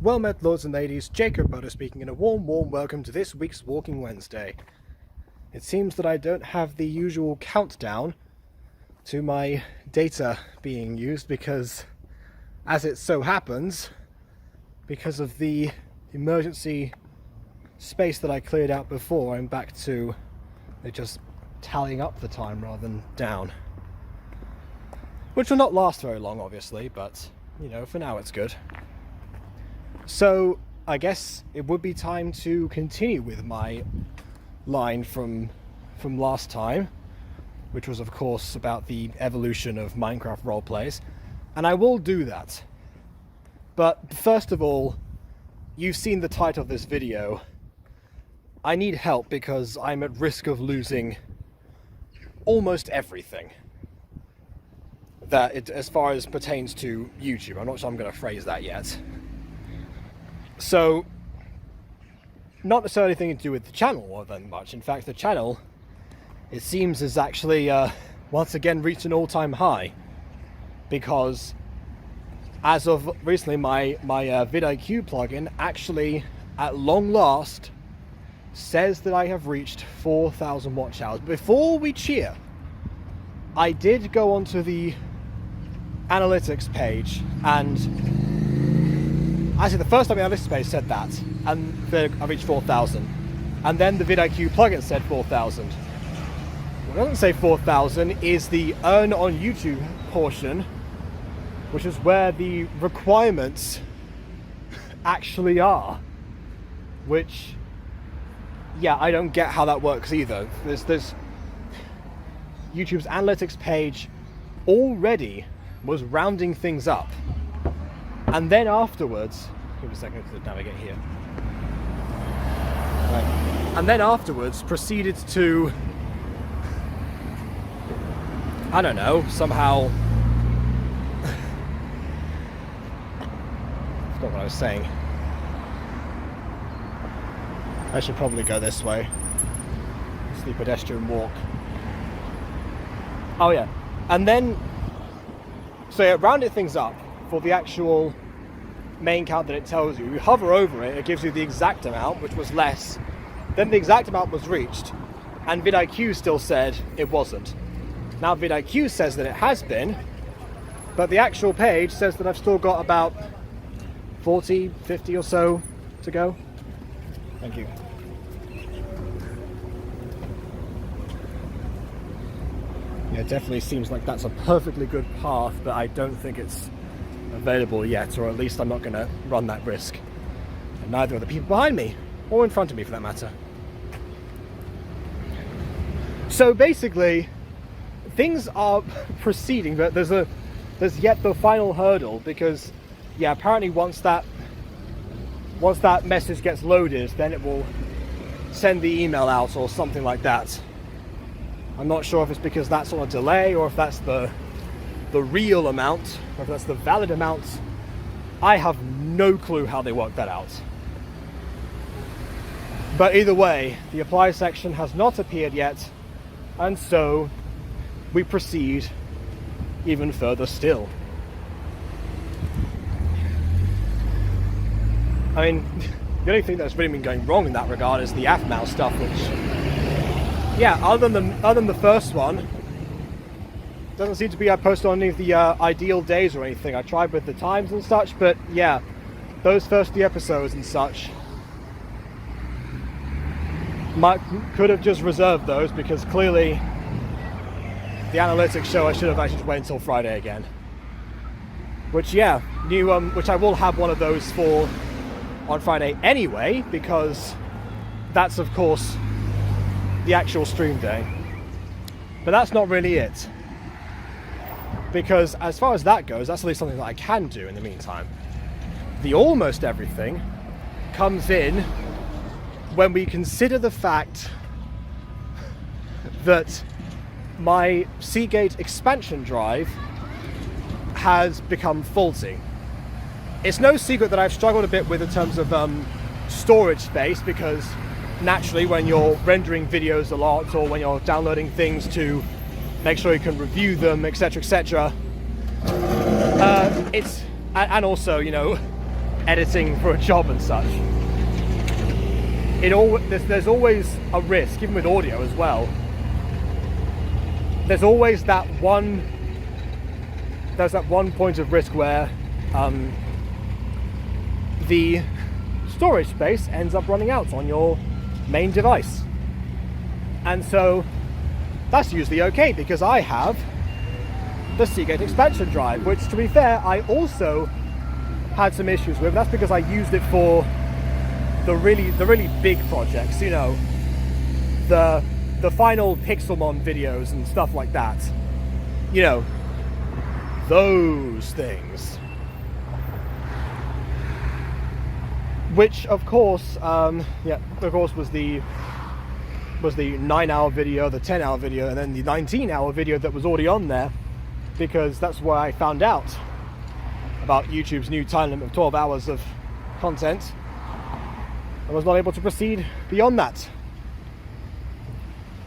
Well met, lords and ladies, Jacob Butter speaking, and a warm welcome to this week's Walking Wednesday. It seems that I don't have the usual countdown to my data being used because, as it so happens, because of the emergency space that I cleared out before, I'm back to just tallying up the time rather than down. Which will not last very long, obviously, but, you know, for now it's good. So, I guess it would be time to continue with my line from last time, which was, of course, about the evolution of Minecraft roleplays, and I will do that. But first of all, you've seen the title of this video. I need help because I'm at risk of losing almost everything as far as pertains to YouTube. I'm not sure I'm going to phrase that yet. So, not necessarily anything to do with the channel more than much. In fact, the channel, it seems, has actually once again reached an all-time high, because as of recently, my vidIQ plugin actually, at long last, says that I have reached 4,000 watch hours. Before we cheer, I did go onto the analytics page, and actually the first time the analytics page said that, and I reached 4,000, and then the vidIQ plugin said 4,000. What doesn't say 4,000 is the earn on YouTube portion, which is where the requirements actually are, which, yeah, I don't get how that works either. There's YouTube's analytics page already was rounding things up, and then afterwards, give me a second to navigate here. Right. And then afterwards proceeded to, I don't know, somehow, I forgot what I was saying. I should probably go this way. It's the pedestrian walk. Oh yeah, and then, so it rounded things up for the actual main count that it tells you. You hover over it, it gives you the exact amount, which was less. Then the exact amount was reached, and vidIQ still said it wasn't. Now vidIQ says that it has been, but the actual page says that I've still got about 40, 50 or so to go. Thank you. Yeah, it definitely seems like that's a perfectly good path, but I don't think it's available yet, or at least I'm not going to run that risk. And neither are the people behind me, or in front of me for that matter. So basically, things are proceeding, but there's yet the final hurdle, because, yeah, apparently once that message gets loaded, then it will send the email out or something like that. I'm not sure if it's because that's on a delay, or if that's the real amount, or if that's the valid amount. I have no clue how they work that out. But either way, the apply section has not appeared yet, and so we proceed even further still. I mean, the only thing that's really been going wrong in that regard is the AFMAL stuff, which, yeah, other than the first one, doesn't seem to be I posted on any of the ideal days or anything. I tried with the times and such, but yeah, those first few episodes and such, could have just reserved those, because clearly the analytics show I should have actually just waited until Friday again. Which, yeah, which I will have one of those for on Friday anyway, because that's, of course, the actual stream day. But that's not really it, because as far as that goes, that's at least something that I can do in the meantime. The almost everything comes in when we consider the fact that my Seagate expansion drive has become faulty. It's no secret that I've struggled a bit with in terms of storage space, because naturally when you're rendering videos a lot, or when you're downloading things to make sure you can review them, etc., etc., it's, and also, you know, editing for a job and such. There's always a risk, even with audio as well. There's always that one point of risk where the storage space ends up running out on your main device. And so that's usually okay, because I have the Seagate expansion drive, which, to be fair, I also had some issues with. That's because I used it for the really big projects, you know, the final Pixelmon videos and stuff like that, you know, those things. Which, of course, was the 9-hour video, the 10-hour video, and then the 19-hour video that was already on there, because that's where I found out about YouTube's new time limit of 12 hours of content. I was not able to proceed beyond that.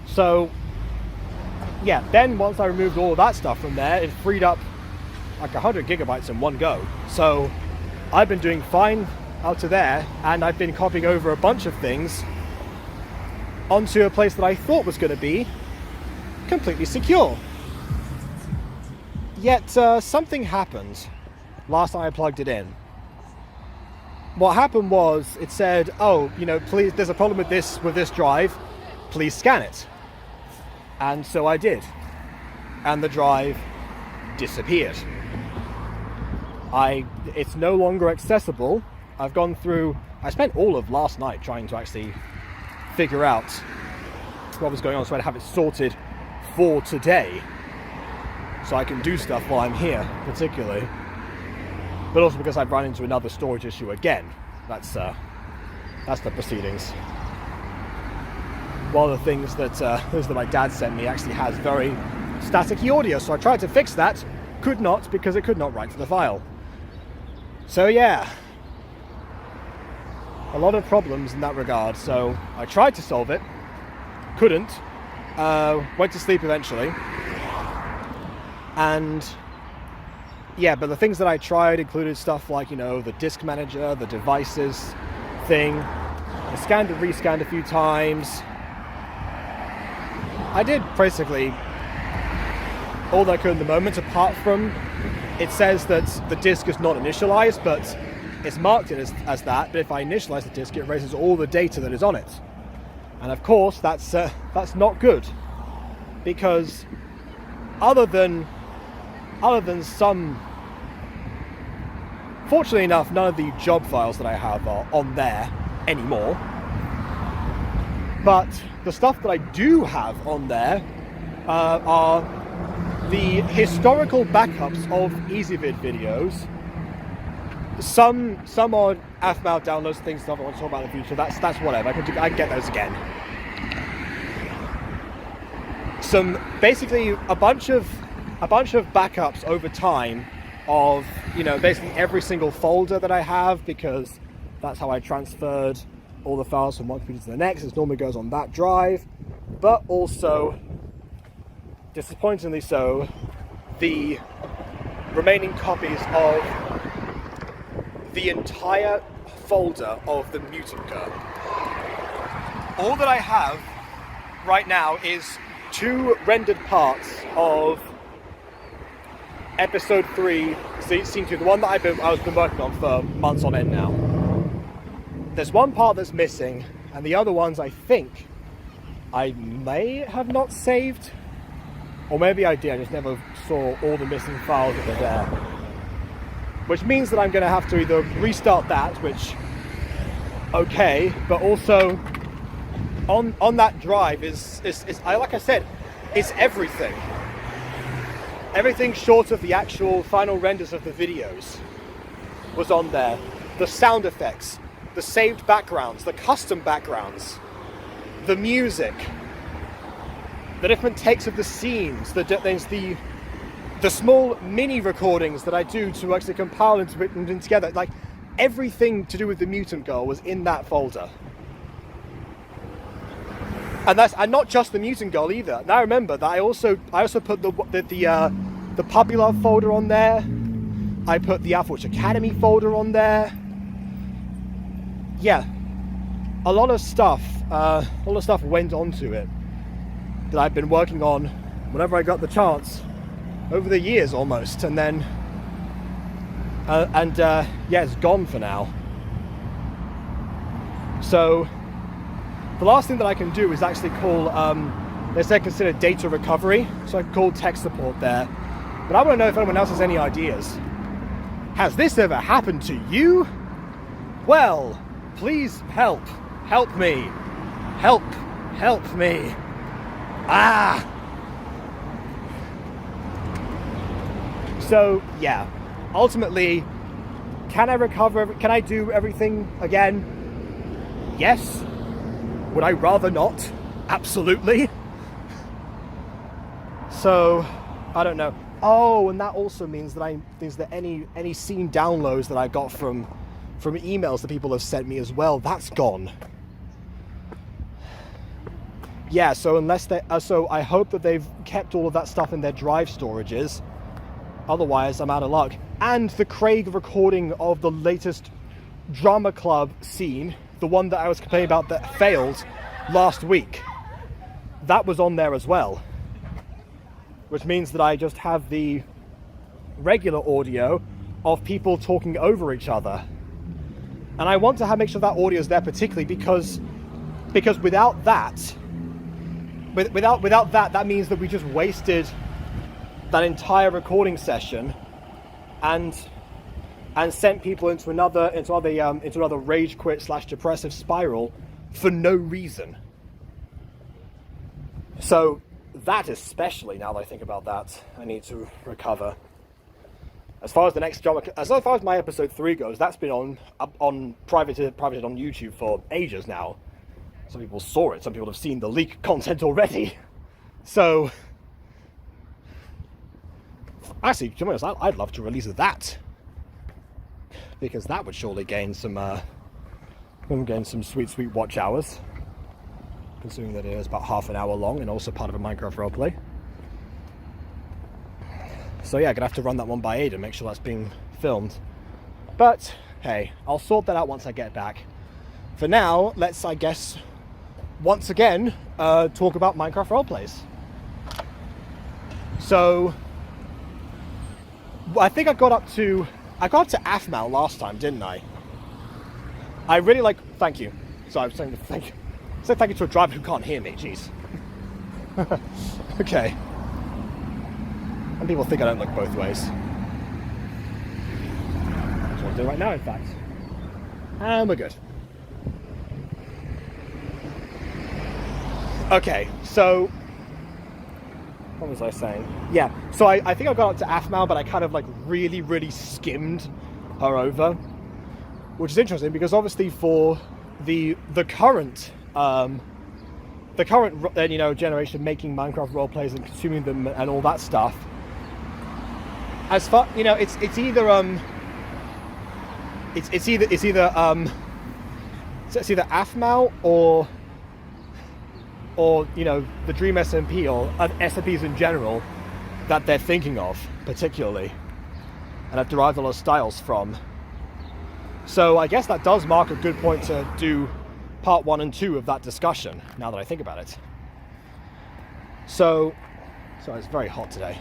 So, yeah, then once I removed all of that stuff from there, it freed up like 100 gigabytes in one go. So, I've been doing fine out to there, and I've been copying over a bunch of things onto a place that I thought was going to be completely secure. Yet something happened last time I plugged it in. What happened was, it said, oh, you know, please, there's a problem with this drive, please scan it. And so I did, and the drive disappeared. It's no longer accessible. I've gone through, I spent all of last night trying to actually figure out what was going on, so I'd have it sorted for today, so I can do stuff while I'm here, particularly. But also because I've run into another storage issue again. That's the proceedings. One of the things that my dad sent me actually has very staticky audio, so I tried to fix that, could not, because it could not write to the file. So yeah, a lot of problems in that regard. So I tried to solve it, couldn't, went to sleep eventually, and yeah, but the things that I tried included stuff like, you know, the disk manager, the devices thing. I scanned and rescanned a few times. I did basically all that I could in the moment, apart from it says that the disk is not initialized, but it's marked it as that. But if I initialize the disk, it erases all the data that is on it. And of course, that's not good, because other than some, fortunately enough, none of the job files that I have are on there anymore. But the stuff that I do have on there are the historical backups of EasyVid videos. Some are AFMAL downloads, things that I want to talk about in the future. That's whatever. I can get those again. Basically a bunch of backups over time of, you know, basically every single folder that I have, because that's how I transferred all the files from one computer to the next. It normally goes on that drive, but also, disappointingly so, the remaining copies of the entire folder of the Mutant Girl. All that I have right now is 2 rendered parts of episode 3, scene 2, the one that I've been working on for months on end now. There's one part that's missing, and the other ones I think I may have not saved, or maybe I did, I just never saw all the missing files that were there. Which means that I'm going to have to either restart that, which, okay, but also on that drive is like I said, it's everything. Everything short of the actual final renders of the videos was on there. The sound effects, the saved backgrounds, the custom backgrounds, the music, the different takes of the scenes, the small mini recordings that I do to actually compile and put them together. Like, everything to do with the Mutant Girl was in that folder. And not just the Mutant Girl either. Now remember that I also put the Puppy Love folder on there. I put the Alpha Witch Academy folder on there. yeah, a lot of stuff went onto it that I've been working on whenever I got the chance over the years almost, and then yeah, it's gone for now. So the last thing that I can do is actually call, let's say, consider data recovery. So I can call tech support there. But I want to know if anyone else has any ideas. Has this ever happened to you? Well, please help. Help me. Help me. Ah! So, yeah. Ultimately, can I recover? Can I do everything again? Yes. Would I rather not? Absolutely. So, I don't know. Oh, and that also means that any scene downloads that I got from emails that people have sent me as well, that's gone. Yeah, so unless so I hope that they've kept all of that stuff in their drive storages. Otherwise, I'm out of luck. And the Craig recording of the latest drama club scene, the one that I was complaining about that failed last week, that was on there as well. Which means that I just have the regular audio of people talking over each other. And I want to make sure that audio is there, particularly because without that, that means that we just wasted that entire recording session and sent people into another rage quit / depressive spiral for no reason. So that especially, now that I think about that, I need to recover. As far as the next drama, as far as my episode 3 goes, that's been on privated on YouTube for ages now. Some people saw it. Some people have seen the leaked content already. So, actually, to be honest, I'd love to release that, because that would surely gain some sweet watch hours, considering that it is about half an hour long and also part of a Minecraft roleplay. So yeah, gonna have to run that one by Ada, make sure that's being filmed. But hey, I'll sort that out once I get back. For now, let's, I guess, once again talk about Minecraft roleplays. So I think I got up to Aphmal last time, didn't I? I really like. Thank you. So I was saying thank you. Say thank you to a driver who can't hear me. Jeez. Okay. And people think I don't look both ways. That's what I'm doing right now, in fact. And we're good. Okay, so what was I saying? Yeah, so I think I got up to Aphmal, but I kind of like really skimmed her over, which is interesting because obviously for the current generation making Minecraft roleplays and consuming them and all that stuff, as far it's either Aphmal or the Dream SMP or SMPs in general that they're thinking of particularly and have derived a lot of styles from. So I guess that does mark a good point to do part 1 and 2 of that discussion, now that I think about it. So it's very hot today.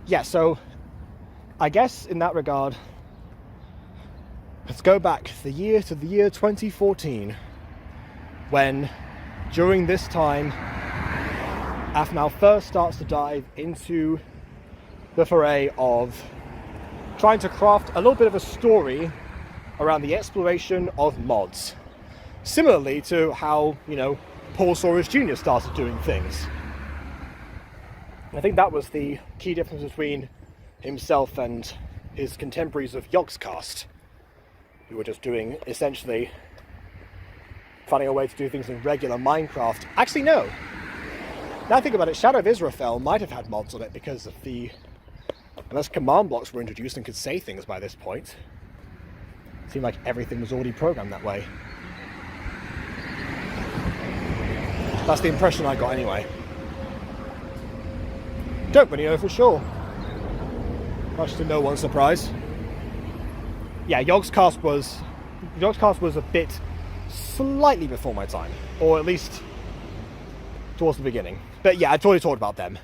Yeah, so I guess in that regard, let's go back to the year 2014, when during this time Aphmal first starts to dive into the foray of trying to craft a little bit of a story around the exploration of mods, similarly to how Paul Saurus Jr. started doing things. I think that was the key difference between himself and his contemporaries of Yogscast, who were just doing, essentially, finding a way to do things in regular Minecraft. Actually, no. Now I think about it, Shadow of Israfel might have had mods on it because of unless command blocks were introduced and could say things by this point. It seemed like everything was already programmed that way. That's the impression I got anyway. Don't really know for sure. Much to no one's surprise. yeah, Yogscast was a bit slightly before my time, or at least towards the beginning. But yeah, I'd already talked about them.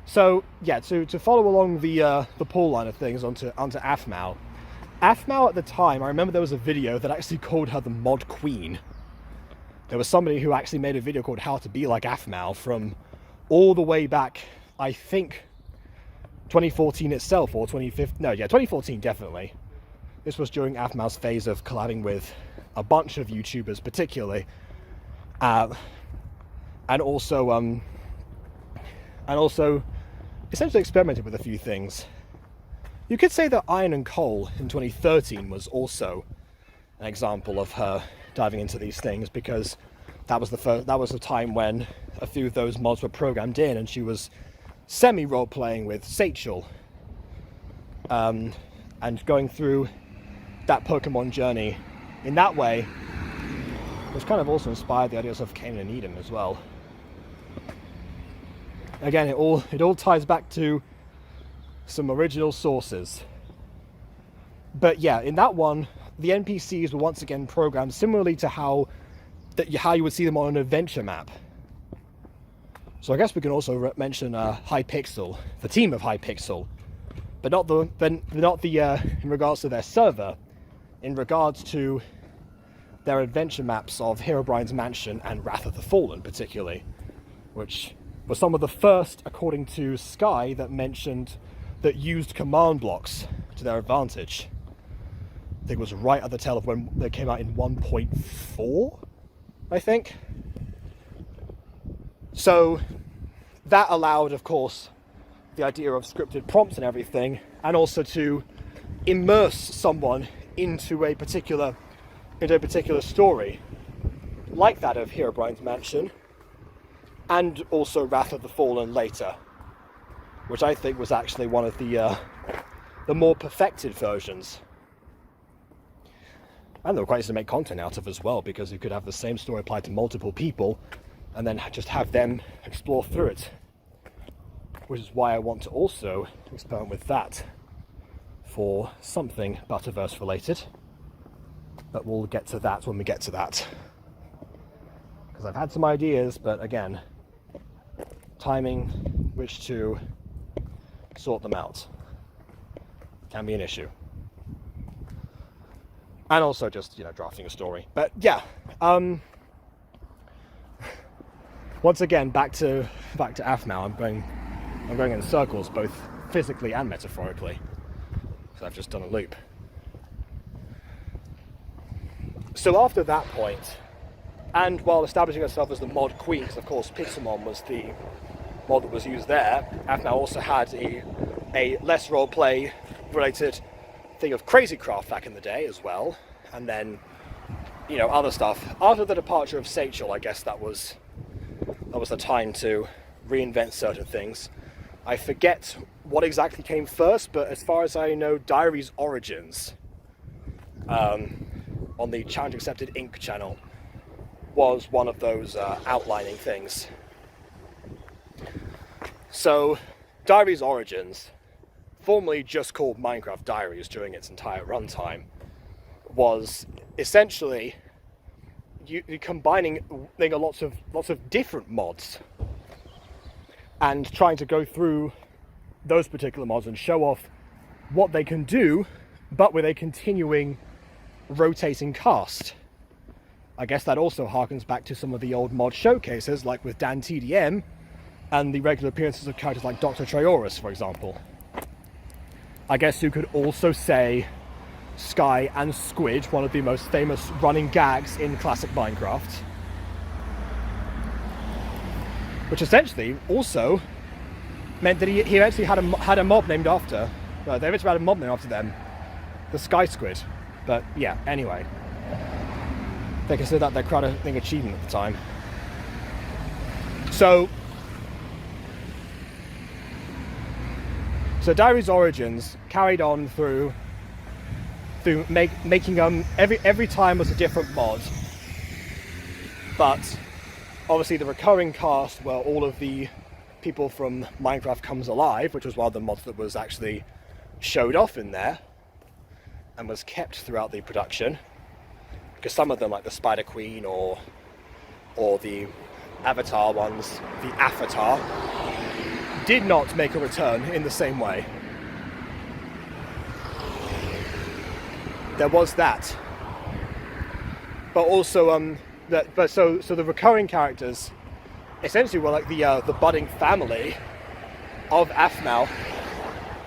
So yeah, to follow along the pull line of things onto Aphmau. Aphmau at the time, I remember there was a video that actually called her the Mod Queen. There was somebody who actually made a video called How to Be Like Aphmau from all the way back, I think, 2014 itself, or 2015. No, yeah, 2014 definitely. This was during Aphmau's phase of collabing with a bunch of YouTubers, particularly, and also essentially experimented with a few things. You could say that Iron and Coal in 2013 was also an example of her diving into these things, because that was the time when a few of those mods were programmed in, and she was semi-role-playing with Sachel, and going through that Pokemon journey in that way, which kind of also inspired the ideas of Cain and Eden as well. Again, it all ties back to some original sources. But yeah, in that one, the NPCs were once again programmed similarly to how you would see them on an adventure map. So I guess we can also mention Hypixel, the team of Hypixel, but not the in regards to their server, in regards to their adventure maps of Herobrine's Mansion and Wrath of the Fallen, particularly, which were some of the first, according to Sky, that used command blocks to their advantage. I think it was right at the tail of when they came out in 1.4, I think. So that allowed, of course, the idea of scripted prompts and everything, and also to immerse someone into a particular story, like that of Herobrine's Mansion, and also Wrath of the Fallen later, which I think was actually one of the more perfected versions. And they were quite easy to make content out of as well, because you could have the same story applied to multiple people and then just have them explore through it. Which is why I want to also experiment with that for something Butterverse related. But we'll get to that when we get to that. Because I've had some ideas, but again, timing, which to sort them out, can be an issue. And also just, drafting a story. But yeah, once again, back to Aphmau. I'm going in circles, both physically and metaphorically, because I've just done a loop. So after that point, and while establishing herself as the mod queen, because of course Pixelmon was the mod that was used there, Aphmau also had a less roleplay related thing of Crazycraft back in the day as well, and then other stuff. After the departure of Sachel, I guess that was the time to reinvent certain things. I forget what exactly came first, but as far as I know, Diaries Origins on the Challenge Accepted Inc. channel was one of those outlining things. So Diaries Origins, formerly just called Minecraft Diaries during its entire runtime, was essentially you combining lots of different mods and trying to go through those particular mods and show off what they can do, but with a continuing rotating cast. I guess that also harkens back to some of the old mod showcases, like with Dan TDM and the regular appearances of characters like Dr. Trayaurus, for example. I guess you could also say Sky and Squid, one of the most famous running gags in classic Minecraft, which essentially also meant that he eventually had a mob named after. Well, they eventually had a mob named after them, the Sky Squid. But yeah, anyway, they considered that their crowdfunding achievement at the time. So Diaries Origins carried on through making every time was a different mod, but obviously the recurring cast were all of the people from Minecraft Comes Alive, which was one of the mods that was actually showed off in there, and was kept throughout the production, because some of them, like the Spider Queen or the Avatar ones, the Avatar, did not make a return in the same way. There was that, but also so the recurring characters essentially were like the budding family of Aphmau.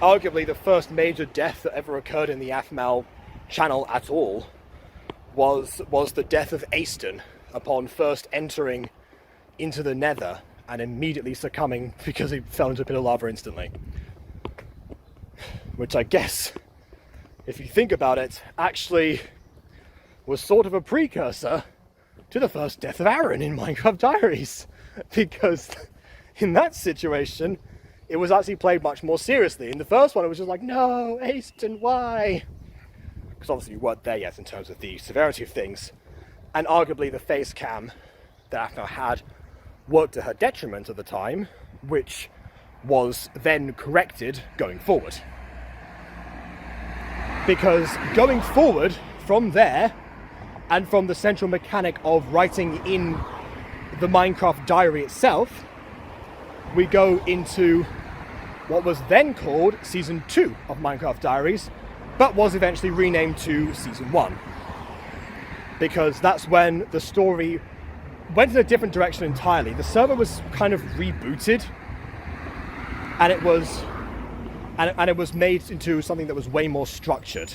Arguably the first major death that ever occurred in the Aphmau channel at all was the death of Aston upon first entering into the Nether and immediately succumbing because he fell into a pit of lava instantly. Which I guess, if you think about it, actually was sort of a precursor to the first death of Aaron in Minecraft Diaries. Because in that situation, it was actually played much more seriously. In the first one, it was just like, no, Aston, why? Because obviously we weren't there yet in terms of the severity of things. And arguably the face cam that Aphmau had worked to her detriment at the time, which was then corrected going forward. Because going forward from there, and from the central mechanic of writing in the Minecraft diary itself, we go into what was then called Season 2 of Minecraft Diaries, but was eventually renamed to Season 1. Because that's when the story went in a different direction entirely. The server was kind of rebooted, and it was made into something that was way more structured.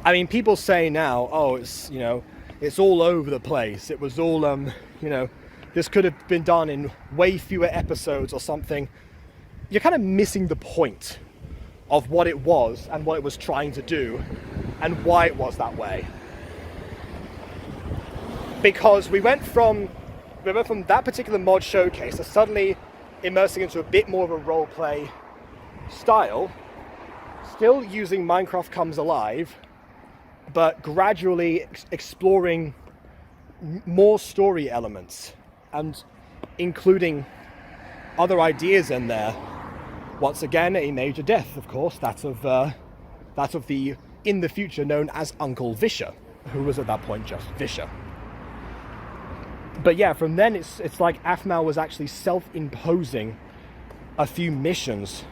I mean, people say now, oh, it's, you know, it's all over the place. It was all, you know, this could have been done in way fewer episodes or something. You're kind of missing the point of what it was and what it was trying to do and why it was that way. Because we went from that particular mod showcase to suddenly immersing into a bit more of a roleplay style, still using Minecraft Comes Alive, but gradually exploring more story elements and including other ideas in there. Once again, a major death, of course, that of the in the future known as Uncle Vischer, who was at that point just Vischer. But yeah, from then it's like Aphmau was actually self-imposing a few missions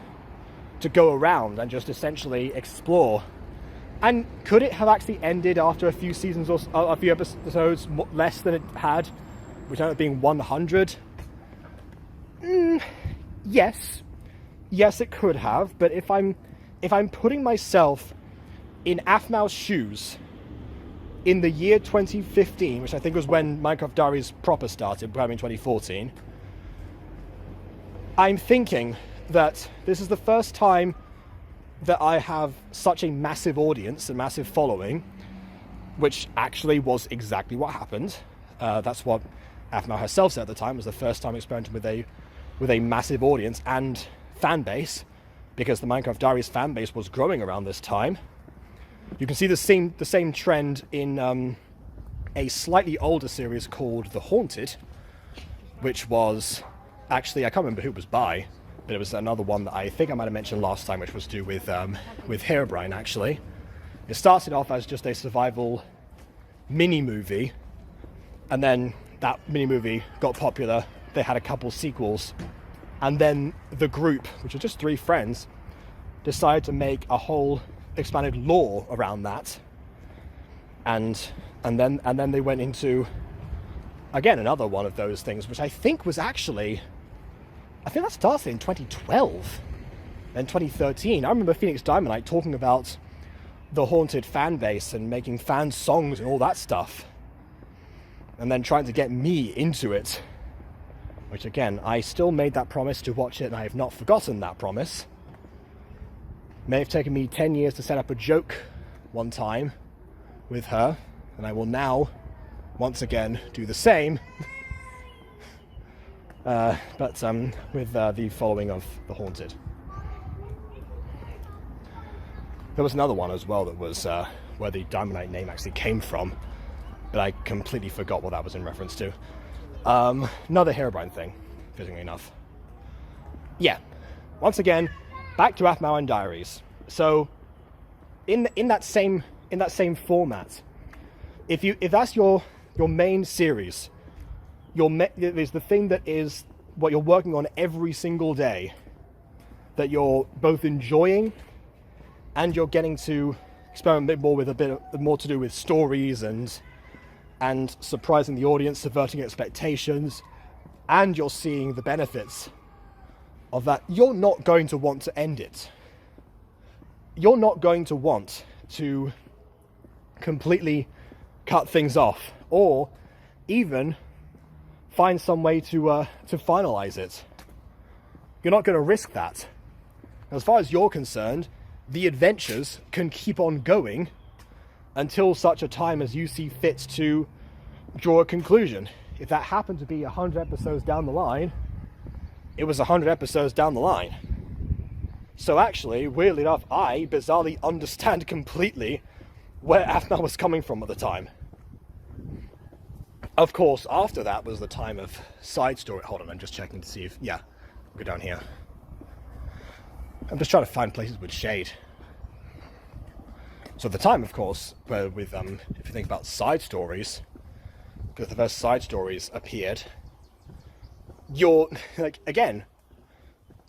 to go around and just essentially explore. And could it have actually ended after a few seasons or a few episodes less than it had, which ended up being 100? Yes, it could have. But if I'm putting myself in Aphmau's shoes in the year 2015, which I think was when Minecraft Diaries proper started, probably in 2014, I'm thinking that this is the first time that I have such a massive audience and massive following, which actually was exactly what happened. That's what Aphmau herself said at the time, was the first time experimenting with a massive audience and fan base, because the Minecraft Diaries fan base was growing around this time. You can see the same trend in a slightly older series called The Haunted, which was actually, I can't remember who it was by, but it was another one that I think I might have mentioned last time, which was to do with Herobrine, actually. It started off as just a survival mini-movie, and then that mini-movie got popular. They had a couple sequels, and then the group, which was just 3 friends, decided to make a whole expanded lore around that, and then they went into, again, another one of those things, which I think that started in 2012, then 2013. I remember Phoenix Diamondite talking about the Haunted fan base and making fan songs and all that stuff, and then trying to get me into it, which again, I still made that promise to watch it, and I have not forgotten that promise. May have taken me 10 years to set up a joke one time with her, and I will now, once again, do the same. But with the following of The Haunted. There was another one as well that was where the Diamondite name actually came from, but I completely forgot what that was in reference to. Another Herobrine thing, fittingly enough. Yeah, once again, back to Aphmau and Diaries. So, in that same format, if that's your main series, is the thing that is what you're working on every single day, that you're both enjoying and you're getting to experiment a bit more with, a bit more to do with stories and surprising the audience, subverting expectations, and you're seeing the benefits of that, you're not going to want to end it. You're not going to want to completely cut things off, or even find some way to finalize it. You're not going to risk that. As far as you're concerned, the adventures can keep on going until such a time as you see fit to draw a conclusion. If that happened to be 100 episodes down the line, it was 100 episodes down the line. So actually, weirdly enough, I bizarrely understand completely where Afna was coming from at the time. Of course, after that was the time of side story. Hold on, I'm just checking to see if... Yeah, we'll go down here. I'm just trying to find places with shade. So the time, of course, where with, if you think about side stories, because the first side stories appeared, you're, like, again,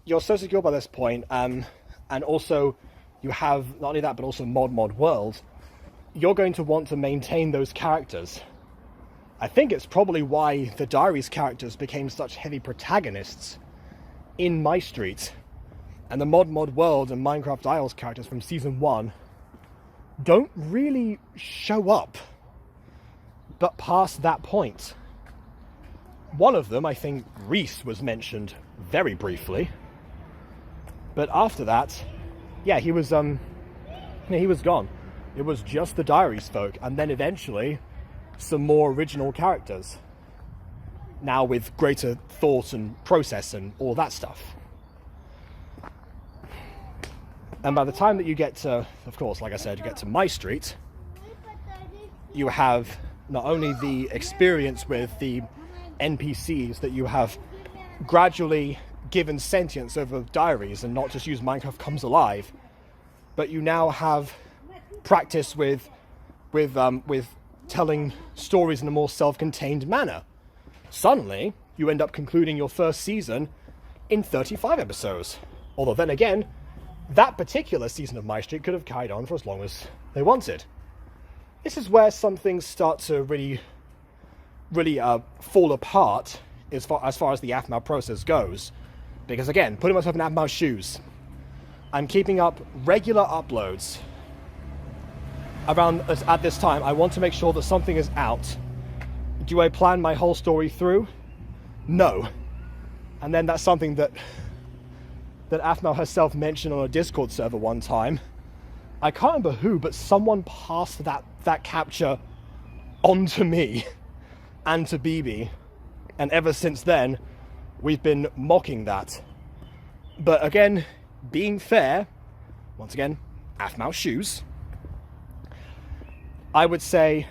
you're so secure by this point, and also you have, not only that, but also Mod World, you're going to want to maintain those characters. I think it's probably why the Diaries characters became such heavy protagonists in My Street, and the Mod World and Minecraft Isles characters from Season 1 don't really show up, but past that point. One of them, I think Reese, was mentioned very briefly, but after that, yeah, he was gone. It was just the Diaries folk, and then eventually some more original characters, now with greater thought and process and all that stuff. And by the time that you get to, of course, like I said, you get to My Street, you have not only the experience with the NPCs that you have gradually given sentience over Diaries and not just use Minecraft Comes Alive, but you now have practice with telling stories in a more self-contained manner. Suddenly, you end up concluding your first season in 35 episodes. Although then again, that particular season of My Street could have carried on for as long as they wanted. This is where some things start to really fall apart as far as the Aphmau process goes. Because again, putting myself in Aphmau's shoes, I'm keeping up regular uploads around at this time. I want to make sure that something is out. Do I plan my whole story through? No. And then that's something that Aphmau herself mentioned on a Discord server one time. I can't remember who, but someone passed that capture on to me and to BB. And ever since then, we've been mocking that. But again, being fair, once again, Aphmau's shoes, I would say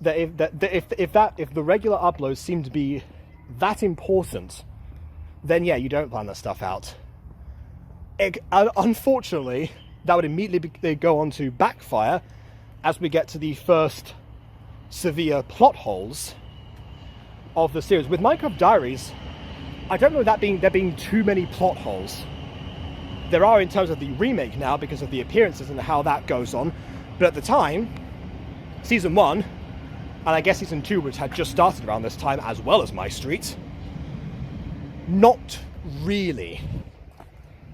that if the regular uploads seem to be that important, then yeah, you don't plan that stuff out. Unfortunately, that would immediately go on to backfire as we get to the first severe plot holes of the series. With Minecraft Diaries, I don't know there being too many plot holes. There are in terms of the remake now because of the appearances and how that goes on. But at the time, Season 1, and I guess Season 2, which had just started around this time, as well as My Street, not really.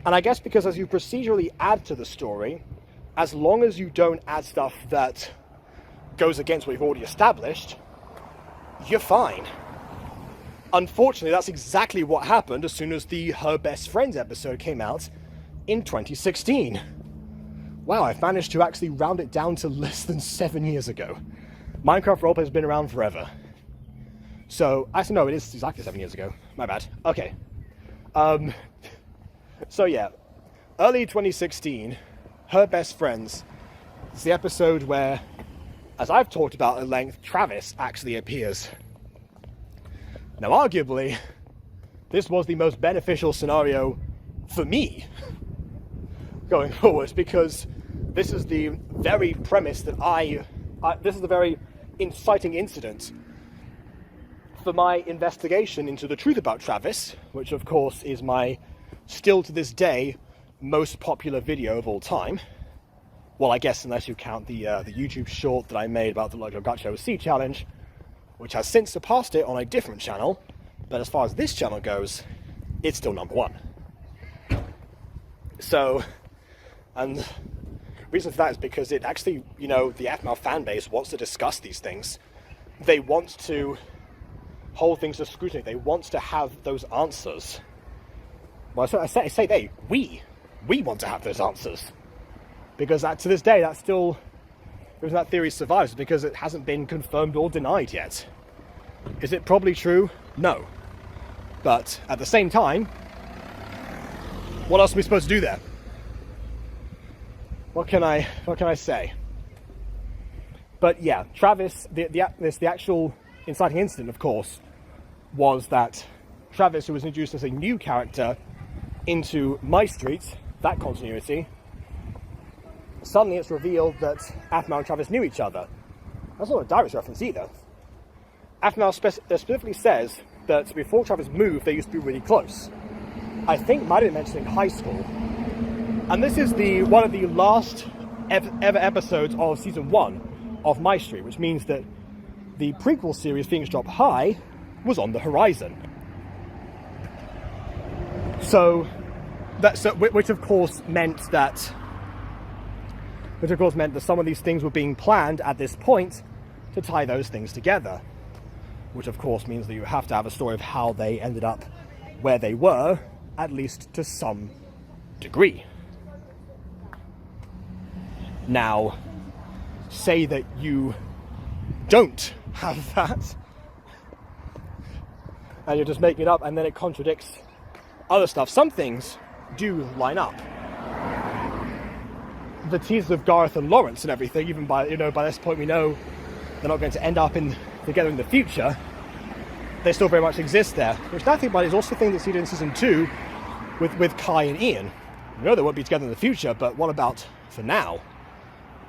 And I guess because as you procedurally add to the story, as long as you don't add stuff that goes against what you've already established, you're fine. Unfortunately, that's exactly what happened as soon as the Her Best Friends episode came out in 2016. Wow, I've managed to actually round it down to less than 7 years ago. Minecraft Roleplays has been around forever. So, actually no, it is exactly 7 years ago. My bad. Okay. So yeah, early 2016, Her Best Friends is the episode where, as I've talked about at length, Travis actually appears. Now arguably, this was the most beneficial scenario for me going forward, because this is the very premise that this is the very inciting incident for my investigation into the truth about Travis, which of course is my, still to this day, most popular video of all time. Well, I guess unless you count the YouTube short that I made about the Logo Gacho Sea Challenge, which has since surpassed it on a different channel, but as far as this channel goes, it's still number one. So, and the reason for that is because it actually, you know, the AFMAO fan base wants to discuss these things. They want to hold things to scrutiny. They want to have those answers. Well, I say they, we want to have those answers. Because to this day, that's still, the reason that theory survives, because it hasn't been confirmed or denied yet. Is it probably true? No. But at the same time, what else are we supposed to do there? What can I say? But yeah, Travis, the actual inciting incident, of course, was that Travis, who was introduced as a new character into My Street, that continuity, suddenly it's revealed that AFMAO and Travis knew each other. That's not a direct reference either. AFMAO specifically says that before Travis moved, they used to be really close. I think might have been mentioned in high school. And this is one of the last ever episodes of season 1 of My Street, which means that the prequel series, Phoenix Drop High, was on the horizon. Which of course meant that some of these things were being planned at this point to tie those things together. Which of course means that you have to have a story of how they ended up where they were, at least to some degree. Now, say that you don't have that, and you're just making it up, and then it contradicts other stuff. Some things do line up. The teasers of Gareth and Lawrence and everything, even by this point we know they're not going to end up together in the future. They still very much exist there. Which, now I think about it, is also the thing that's seen in season 2 with Kai and Ian. We know they won't be together in the future, but what about for now?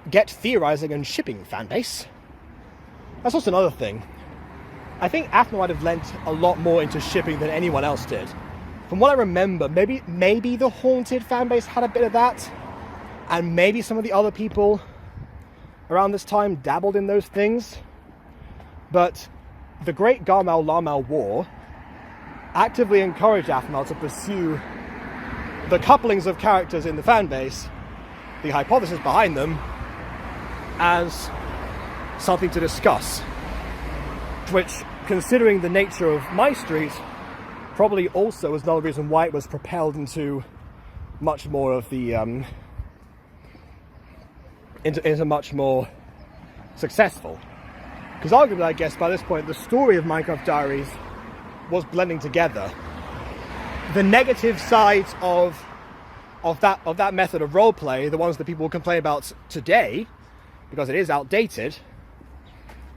Get theorizing and shipping, fanbase. That's also another thing. I think AFMAO might have lent a lot more into shipping than anyone else did. From what I remember, maybe the Haunted fanbase had a bit of that, and maybe some of the other people around this time dabbled in those things. But the Great Garmao Larmao War actively encouraged AFMAO to pursue the couplings of characters in the fanbase, the hypothesis behind them, as something to discuss. Which, considering the nature of My Street, probably also is another reason why it was propelled into much more of the into much more successful. Because arguably, I guess by this point, the story of Minecraft Diaries was blending together the negative sides of that method of roleplay, the ones that people complain about today, because it is outdated,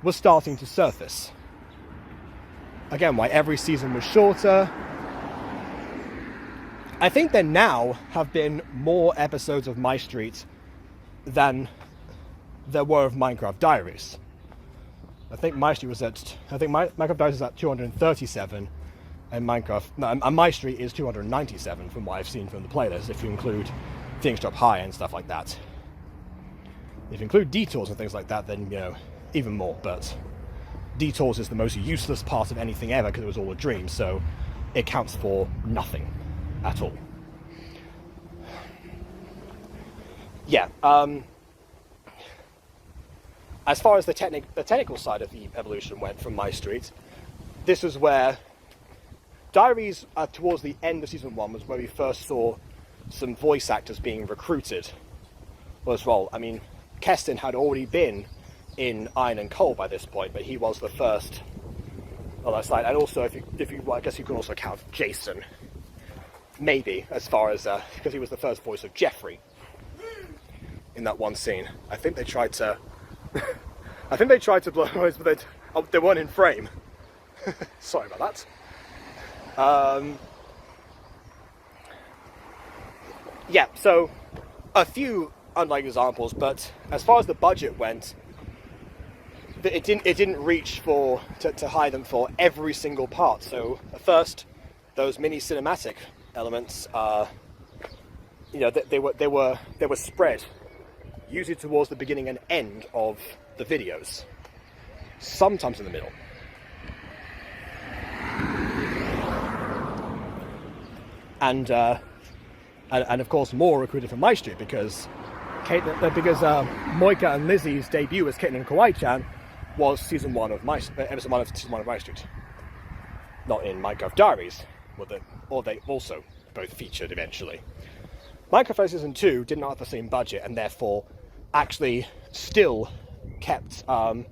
was starting to surface. Again, why every season was shorter. I think there now have been more episodes of My Street than there were of Minecraft Diaries. I think My Street was Minecraft Diaries is at 237, and My Street is 297 from what I've seen from the playlist, if you include Phoenix Drop High and stuff like that. If you include detours and things like that, then, even more, but detours is the most useless part of anything ever because it was all a dream, so it counts for nothing at all. Yeah, as far as the technical side of the evolution went from My Street, this is where Diaries, towards the end of season 1, was where we first saw some voice actors being recruited for this role. I mean, Keston had already been in Iron and Coal by this point, but he was the first on that side. And also, I guess you can also count Jason, maybe, as far as because he was the first voice of Jeffrey in that one scene. I think they tried to blow noise, but they weren't in frame. Sorry about that. Yeah, so a few unlike examples, but as far as the budget went, it didn't reach to hire them for every single part. So at first, those mini cinematic elements, they were spread usually towards the beginning and end of the videos, sometimes in the middle. And of course more recruited from my street because Moika and Lizzie's debut as Caitlin and Kawaii-chan was episode 1 of season 1 of my street, not in Minecraft Diaries, or they also both featured eventually. Minecraft season 2 did not have the same budget and therefore actually still kept the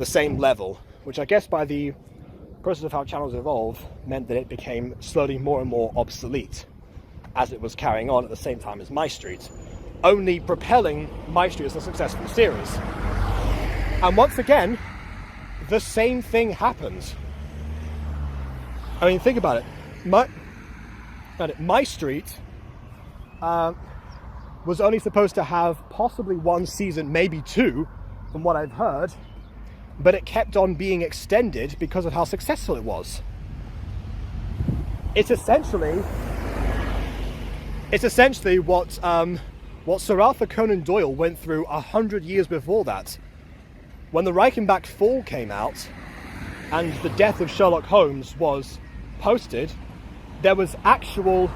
same level, which I guess by the process of how channels evolve meant that it became slowly more and more obsolete as it was carrying on at the same time as My Street, only propelling My Street as a successful series. And once again, the same thing happened. I mean, think about it. My Street was only supposed to have possibly 1 season, maybe 2, from what I've heard, but it kept on being extended because of how successful it was. It's essentially what Sir Arthur Conan Doyle went through 100 years before that. When the Reichenbach Fall came out and the death of Sherlock Holmes was posted, there was actual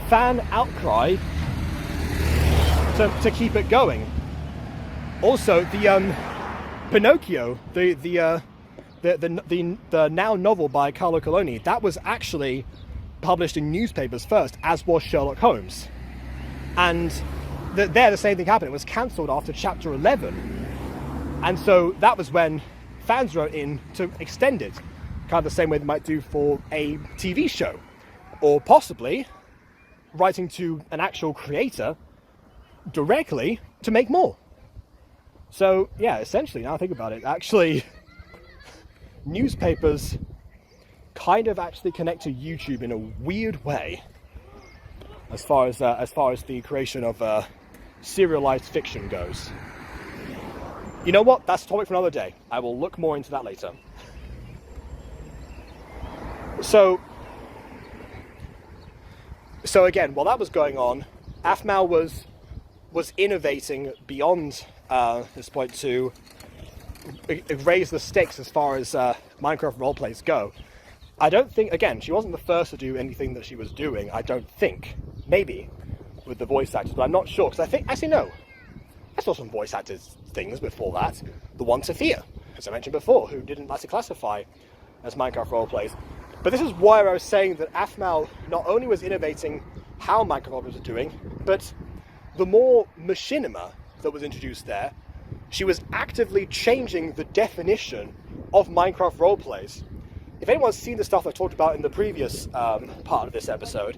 fan outcry to keep it going. Also, the Pinocchio, the now novel by Carlo Collodi, that was actually published in newspapers first, as was Sherlock Holmes. And the same thing happened. It was cancelled after chapter 11. And so that was when fans wrote in to extend it, kind of the same way they might do for a TV show, or possibly writing to an actual creator directly to make more. So yeah, essentially, now I think about it, actually newspapers kind of actually connect to YouTube in a weird way as far as the creation of serialized fiction goes. You know what? That's a topic for another day. I will look more into that later. So again, while that was going on, AFMAL was innovating beyond this point to raise the stakes as far as Minecraft roleplays go. I don't think, again, she wasn't the first to do anything that she was doing, I don't think. Maybe with the voice actors, but I'm not sure, because I think, actually no, I saw some voice actors things before that. The one Sophia, as I mentioned before, who didn't like to classify as Minecraft roleplays. But this is why I was saying that AFMAL not only was innovating how Minecraft roleplays are doing, but the more machinima that was introduced there, she was actively changing the definition of Minecraft roleplays. If anyone's seen the stuff I talked about in the previous part of this episode,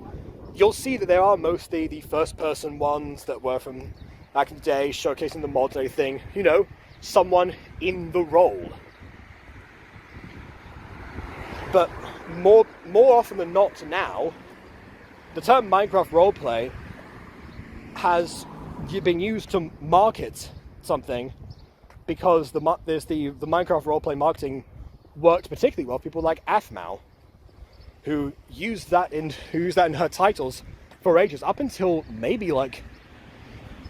you'll see that there are mostly the first-person ones that were from back in the day, showcasing the mods and everything, you know, someone in the role. But more often than not now, the term Minecraft roleplay has been used to market something because the Minecraft roleplay marketing worked particularly well. People like AFMAL, who used that in her titles for ages, up until maybe, like,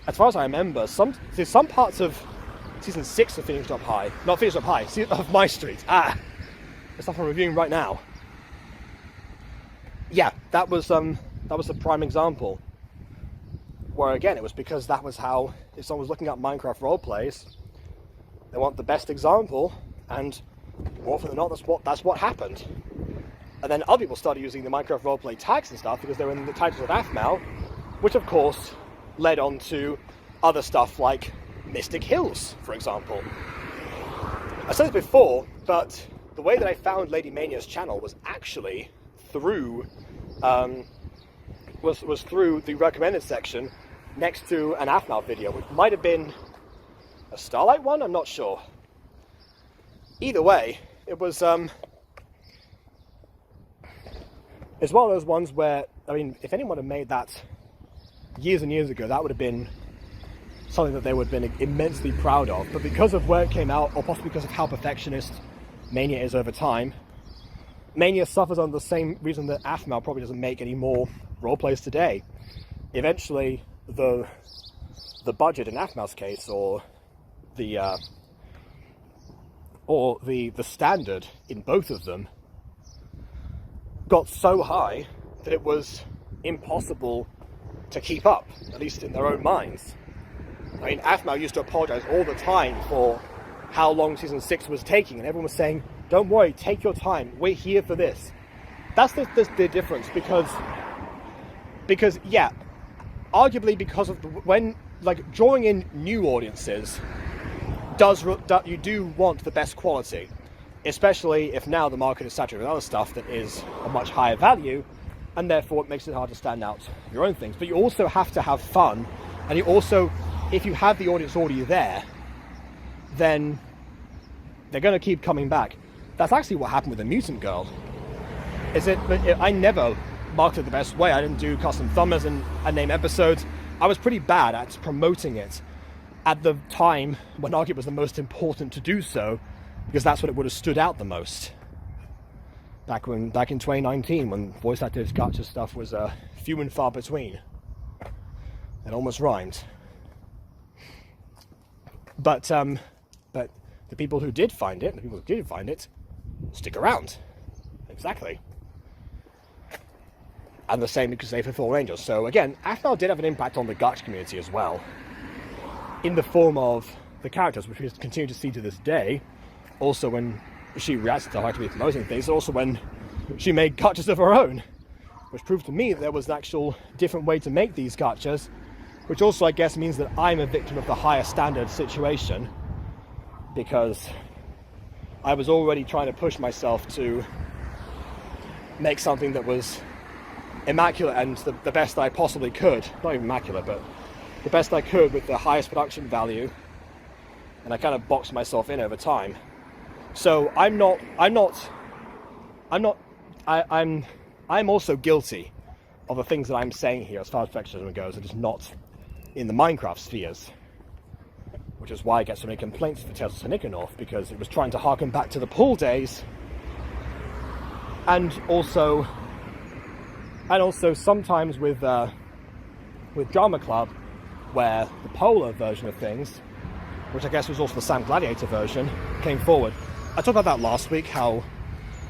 as far as I remember, some parts of season 6 of Finished Up High, not Finished Up High, of My Street. The stuff I'm reviewing right now. Yeah, that was the prime example. Where again, it was because that was how, if someone was looking at Minecraft roleplays, they want the best example, and more often than not, that's what happened. And then other people started using the Minecraft roleplay tags and stuff because they were in the titles of AFMAL, which of course led on to other stuff like Mystic Hills, for example. I said this before, but the way that I found Lady Mania's channel was actually through was through the recommended section next to an AFMAL video, which might have been a Starlight one, I'm not sure. Either way, it was it's one of those ones where, I mean, if anyone had made that years and years ago, that would have been something that they would have been immensely proud of. But because of where it came out, or possibly because of how perfectionist Mania is over time, Mania suffers under the same reason that AFMAL probably doesn't make any more roleplays today. Eventually, the budget in AFMAL's case, or the standard in both of them, got so high that it was impossible to keep up, at least in their own minds. I mean, AFMAL used to apologize all the time for how long season 6 was taking, and everyone was saying, don't worry, take your time, we're here for this. That's the difference, because yeah, arguably because of drawing in new audiences you do want the best quality, especially if now the market is saturated with other stuff that is a much higher value, and therefore it makes it hard to stand out your own things. But you also have to have fun, and you also, if you have the audience already there, then they're going to keep coming back. That's actually what happened with The Mutant Girl. I never marketed the best way. I didn't do custom thumbnails and name episodes. I was pretty bad at promoting it at the time when arguably it was the most important to do so, because that's when it would have stood out the most. Back in 2019, when voice actors gacha stuff was few and far between. It almost rhymed. But the people who did find it, stick around. Exactly. And the same because they fulfill Rangers. So again, AFMAL did have an impact on the gacha community as well, in the form of the characters, which we continue to see to this day. Also when she reacted to how to be promoting things, also when she made gachas of her own, which proved to me that there was an actual different way to make these gachas, which also I guess means that I'm a victim of the higher standard situation, because I was already trying to push myself to make something that was immaculate and the best I possibly could. Not even immaculate, but the best I could with the highest production value, and I kind of boxed myself in over time. So I'm also guilty of the things that I'm saying here as far as perfectionism goes. It is not in the Minecraft spheres, which is why I get so many complaints for Tales of Nikanov, because it was trying to harken back to the pool days, and also sometimes with Drama Club, where the polar version of things, which I guess was also the Sam Gladiator version, came forward. I talked about that last week, how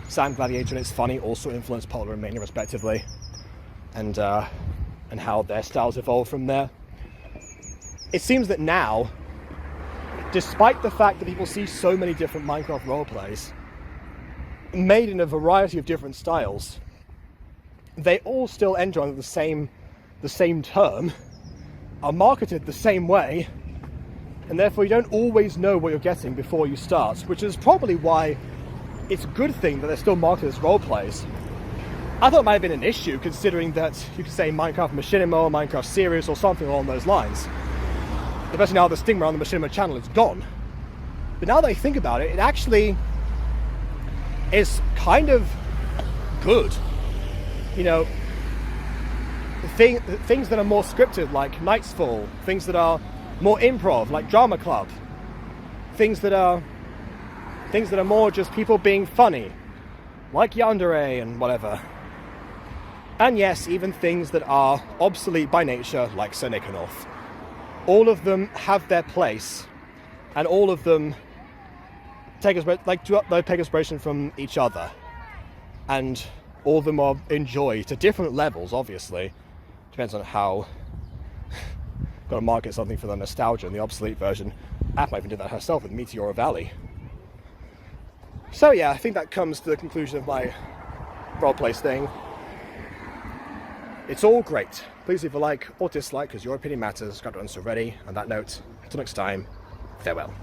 Sam Gladiator and It's Funny also influenced Polar and Mania respectively, and how their styles evolved from there. It seems that now, despite the fact that people see so many different Minecraft roleplays, made in a variety of different styles, they all still enter under the same term, are marketed the same way, and therefore you don't always know what you're getting before you start, which is probably why it's a good thing that they're still marketed as roleplays. I thought it might have been an issue, considering that you could say Minecraft Machinima or Minecraft Series or something along those lines. Especially now the stigma on the Machinima channel is gone. But now that I think about it, it actually is kind of good. You know, things that are more scripted, like Night's Fall, things that are more improv, like Drama Club, things that are more just people being funny, like Yandere and whatever. And yes, even things that are obsolete by nature, like Sir Nikanov. All of them have their place, and all of them take inspiration from each other, and all of them are enjoyed to different levels. Obviously, depends on how. Got to market something for the nostalgia and the obsolete version. AFMAL even did that herself with Meteora Valley. So yeah, I think that comes to the conclusion of my roleplays thing. It's all great. Please leave a like or dislike, because your opinion matters. Got to answer ready. On that note, until next time, farewell.